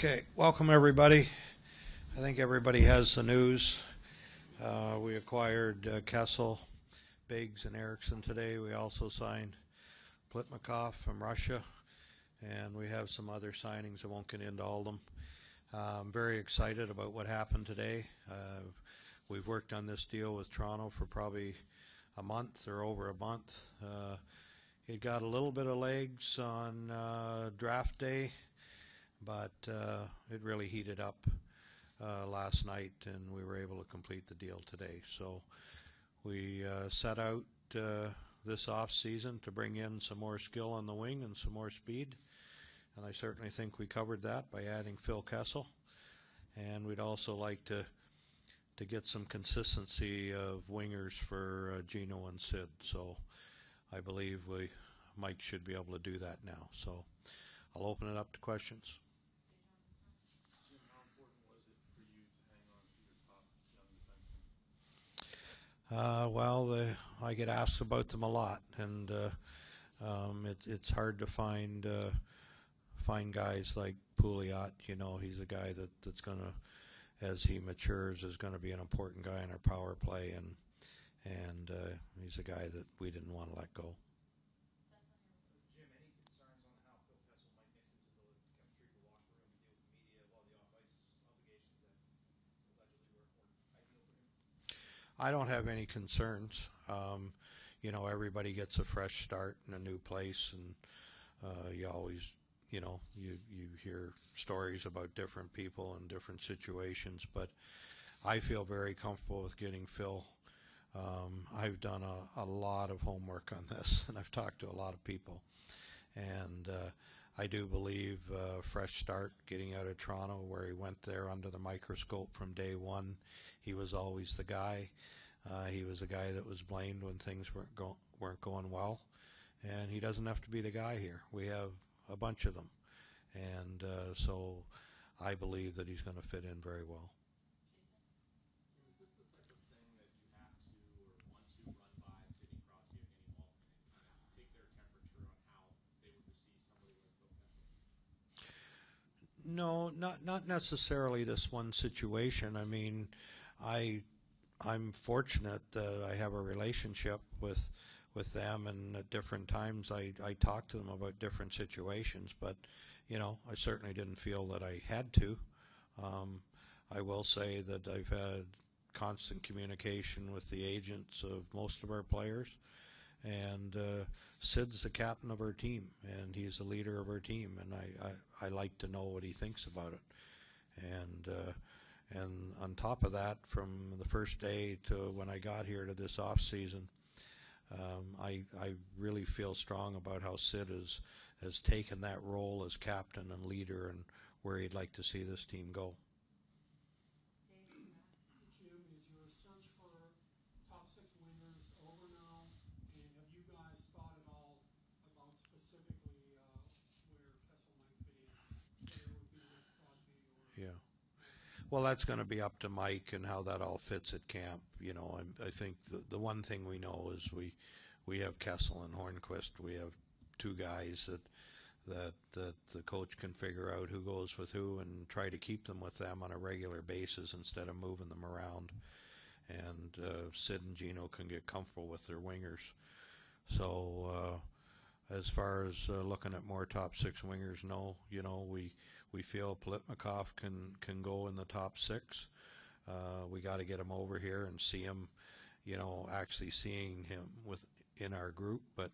Okay, welcome everybody. I think everybody has the news. We acquired Kessel, Biggs, and Eriksson today. We also signed Plitnikov from Russia, and we have some other signings. I won't get into all of them. I'm very excited about what happened today. We've worked on this deal with Toronto for probably a month or over a month. It got a little bit of legs on draft day, but it really heated up last night, and we were able to complete the deal today. So we set out this off season to bring in some more skill on the wing and some more speed, and I certainly think we covered that by adding Phil Kessel. And we'd also like to get some consistency of wingers for Gino and Sid. So I believe Mike should be able to do that now. So I'll open it up to questions. Jim, how important was it for you to hang on to your top young defenseman? Well, I get asked about them a lot, and it's hard to find guys like Pouliot. You know, he's a guy that's going to, as he matures, is going to be an important guy in our power play, and he's a guy that we didn't want to let go. Jim, any concerns on how Phil Kessel might mix into the chemistry of the locker room and deal with the media, of all the off-ice obligations that allegedly were ideal for him? I don't have any concerns. You know, everybody gets a fresh start in a new place, and you always, you know, you hear stories about different people and different situations, but I feel very comfortable with getting Phil. I've done a lot of homework on this, and I've talked to a lot of people, and I do believe fresh start, getting out of Toronto, where he went there under the microscope from day one. He was always the guy. He was a guy that was blamed when things weren't going well, and he doesn't have to be the guy here. We have a bunch of them, and so I believe that he's going to fit in very well. Is this the type of thing that you have to or want to run by Sidney Crosby or Kenny Malkin and kind of take their temperature on how they would receive somebody like Phil Kessel? No, not necessarily this one situation. I mean, I'm fortunate that I have a relationship with them, and at different times I talk to them about different situations, but you know, I certainly didn't feel that I had to. I will say that I've had constant communication with the agents of most of our players, and Sid's the captain of our team, and he's the leader of our team, and I like to know what he thinks about it. And on top of that, from the first day to when I got here to this off season, I really feel strong about how Sid has taken that role as captain and leader, and where he'd like to see this team go. Jim, is your search for top six wingers over now? And have you guys thought at all about specifically where Kessel might fit in, whether it would be with Crosby or? Yeah. Well, that's going to be up to Mike and how that all fits at camp. You know, I think the one thing we know is we have Kessel and Hornquist. We have two guys that the coach can figure out who goes with who and try to keep them with them on a regular basis instead of moving them around. And Sid and Gino can get comfortable with their wingers. So as far as looking at more top six wingers, no. You know, we feel Plitnikov can go in the top six. We got to get him over here and see him, you know, actually seeing him in our group. But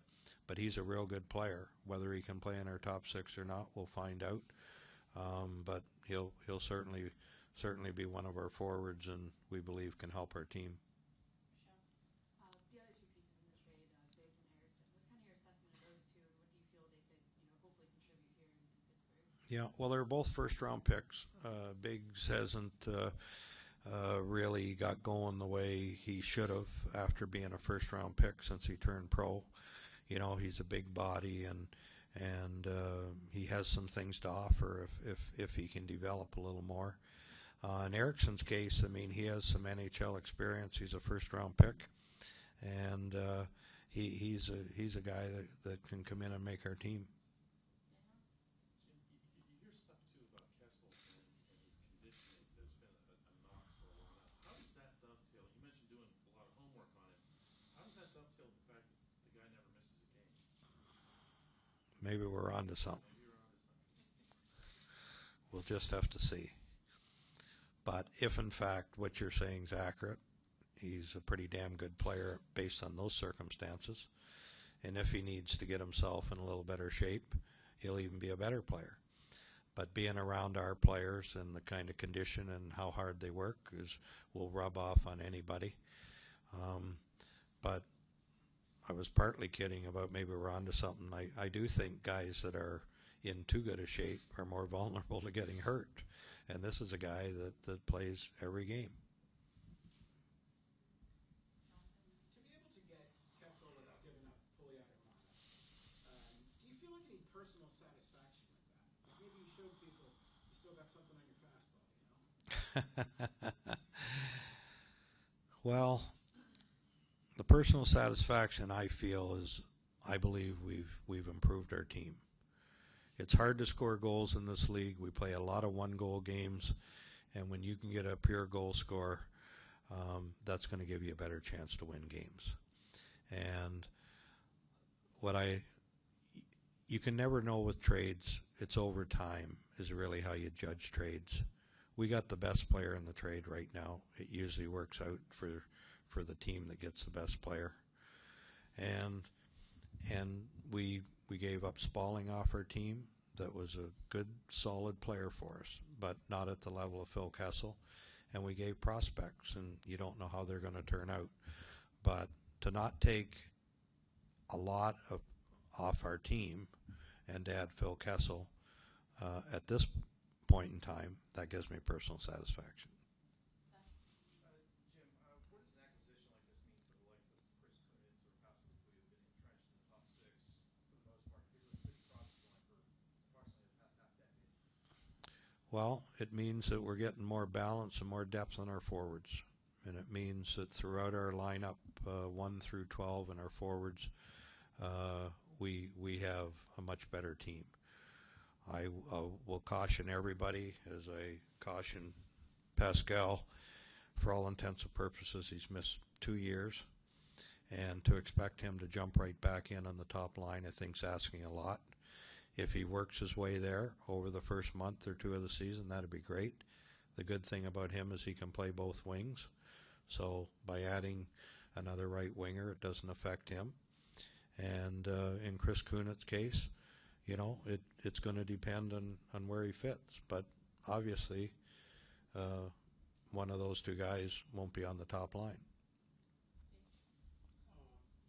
he's a real good player. Whether he can play in our top six or not, we'll find out. But he'll certainly be one of our forwards, and we believe can help our team. The other two pieces in the trade, Biggs and Eriksson, what's kind of your assessment of those two, and what do you feel they could, hopefully contribute here in Pittsburgh? Yeah, well, they're both first-round picks. Biggs hasn't really got going the way he should have after being a first-round pick since he turned pro. You know, he's a big body, and he has some things to offer if he can develop a little more. In Eriksson's case, I mean, he has some NHL experience. He's a first-round pick, and he's a guy that can come in and make our team. You hear stuff too about Kessel dovetails the fact that the guy never misses a game. Maybe we're on to something. Maybe you're onto something. We'll just have to see. But if in fact what you're saying is accurate, he's a pretty damn good player based on those circumstances. And if he needs to get himself in a little better shape, he'll even be a better player. But being around our players and the kind of condition and how hard they work will rub off on anybody. But I was partly kidding about maybe we're onto something. I do think guys that are in too good a shape are more vulnerable to getting hurt. And this is a guy that plays every game. To be able to get Kessel without giving up Puliato lineup, do you feel like any personal satisfaction with that? Like maybe you showed people you still got something on your fastball, you know? Well, the personal satisfaction I feel is I believe we've improved our team. It's hard to score goals in this league. We play a lot of one-goal games, and when you can get a pure goal scorer, that's going to give you a better chance to win games. And you can never know with trades. It's over time is really how you judge trades. We got the best player in the trade right now. It usually works out for the team that gets the best player. And we gave up Spalling off our team. That was a good, solid player for us, but not at the level of Phil Kessel. And we gave prospects, and you don't know how they're going to turn out. But to not take a lot off our team and to add Phil Kessel at this point in time, that gives me personal satisfaction. Jim, what does an acquisition like this mean for the likes of Chris Kunitz or Pascal Louis, who've been entrenched in the top six for the most part, particularly Sidney Crosby going for approximately the past half decade? Well, it means that we're getting more balance and more depth in our forwards. And it means that throughout our lineup, 1 through 12 and our forwards, we have a much better team. I will caution everybody, as I caution Pascal, for all intents and purposes, he's missed 2 years. And to expect him to jump right back in on the top line, I think is asking a lot. If he works his way there over the first month or two of the season, that'd be great. The good thing about him is he can play both wings. So by adding another right winger, it doesn't affect him. And in Chris Kunitz's case, you know, it's going to depend on where he fits. But obviously, one of those two guys won't be on the top line.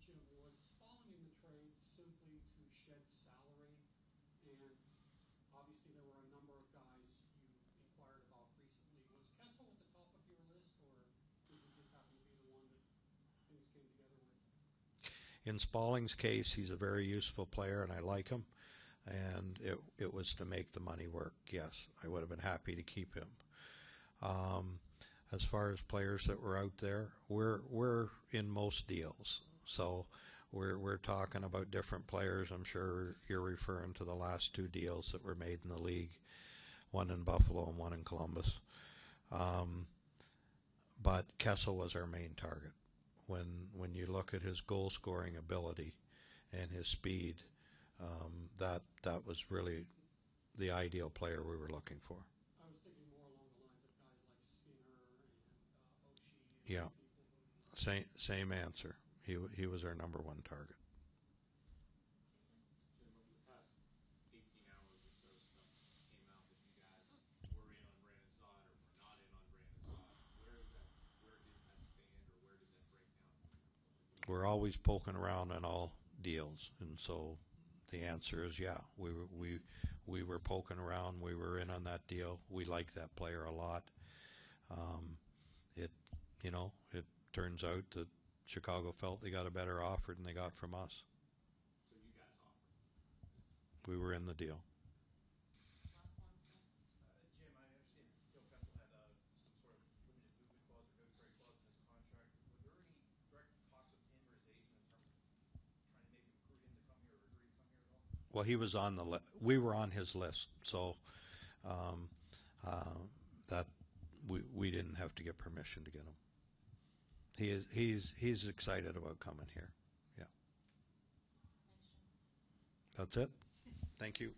Jim, was Spalling in the trade simply to shed salary? And obviously there were a number of guys you inquired about recently. Was Kessel at the top of your list, or did he just happen to be the one that things came together with? In Spalling's case, he's a very useful player, and I like him. And it was to make the money work. Yes, I would have been happy to keep him. As far as players that were out there, we're in most deals. So we're talking about different players. I'm sure you're referring to the last 2 deals that were made in the league, one in Buffalo and one in Columbus. But Kessel was our main target. When you look at his goal scoring ability and his speed, that was really the ideal player we were looking for. I was thinking more along the lines of guys like Skinner and Oshie. Yeah, same answer. He was our number 1 target. Jim, over the past 18 hours or so, stuff came out that you guys were in on Brandon Saad or were not in on Brandon Saad. Where did that stand, or where did that break down? We're always poking around on all deals, and so the answer is yeah. We were poking around. We were in on that deal. We like that player a lot. It turns out that Chicago felt they got a better offer than they got from us. So you guys offered? We were in the deal. Last one, so. Jim, I understand Phil Kessel had some sort of limited movement clause or no trade clause in his contract. Were there any direct talks with him or his agent in terms of trying to maybe recruit him to come here or agree to come here at all? Well, he was on the we were on his list, so that we didn't have to get permission to get him. he's excited about coming here. Yeah. That's it. Thank you.